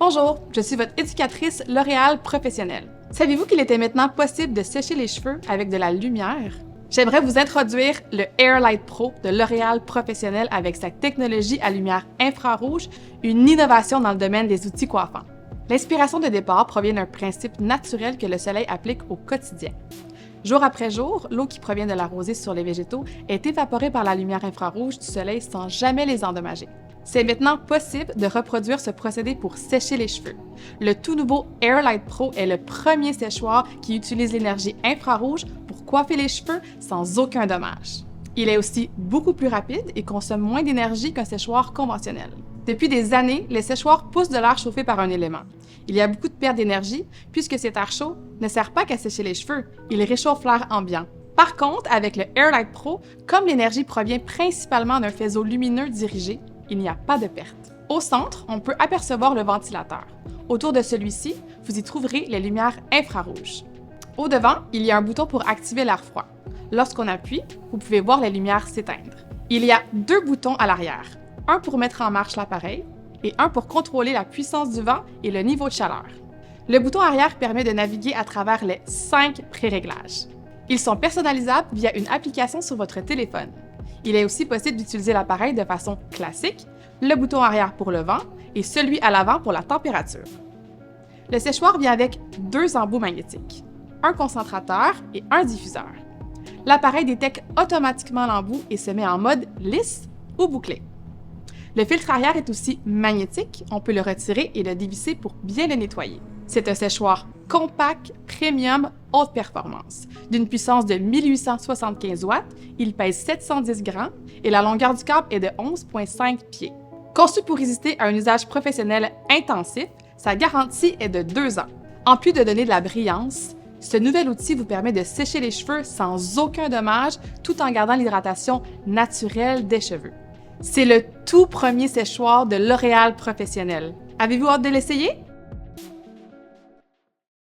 Bonjour, je suis votre éducatrice L'Oréal professionnelle. Saviez-vous qu'il était maintenant possible de sécher les cheveux avec de la lumière? J'aimerais vous introduire le Airlight Pro de L'Oréal professionnel avec sa technologie à lumière infrarouge, une innovation dans le domaine des outils coiffants. L'inspiration de départ provient d'un principe naturel que le soleil applique au quotidien. Jour après jour, l'eau qui provient de la rosée sur les végétaux est évaporée par la lumière infrarouge du soleil sans jamais les endommager. C'est maintenant possible de reproduire ce procédé pour sécher les cheveux. Le tout nouveau Airlight Pro est le premier séchoir qui utilise l'énergie infrarouge pour coiffer les cheveux sans aucun dommage. Il est aussi beaucoup plus rapide et consomme moins d'énergie qu'un séchoir conventionnel. Depuis des années, les séchoirs poussent de l'air chauffé par un élément. Il y a beaucoup de perte d'énergie puisque cet air chaud ne sert pas qu'à sécher les cheveux, il réchauffe l'air ambiant. Par contre, avec le Airlight Pro, comme l'énergie provient principalement d'un faisceau lumineux dirigé, il n'y a pas de perte. Au centre, on peut apercevoir le ventilateur. Autour de celui-ci, vous y trouverez les lumières infrarouges. Au devant, il y a un bouton pour activer l'air froid. Lorsqu'on appuie, vous pouvez voir les lumières s'éteindre. Il y a deux boutons à l'arrière, un pour mettre en marche l'appareil et un pour contrôler la puissance du vent et le niveau de chaleur. Le bouton arrière permet de naviguer à travers les 5 pré-réglages. Ils sont personnalisables via une application sur votre téléphone. Il est aussi possible d'utiliser l'appareil de façon classique, le bouton arrière pour le vent et celui à l'avant pour la température. Le séchoir vient avec deux embouts magnétiques, un concentrateur et un diffuseur. L'appareil détecte automatiquement l'embout et se met en mode lisse ou bouclé. Le filtre arrière est aussi magnétique, on peut le retirer et le dévisser pour bien le nettoyer. C'est un séchoir compact, premium, haute performance. D'une puissance de 1875 watts, il pèse 710 grammes et la longueur du câble est de 11,5 pieds. Conçu pour résister à un usage professionnel intensif, sa garantie est de 2 ans. En plus de donner de la brillance, ce nouvel outil vous permet de sécher les cheveux sans aucun dommage tout en gardant l'hydratation naturelle des cheveux. C'est le tout premier séchoir de L'Oréal professionnel. Avez-vous hâte de l'essayer?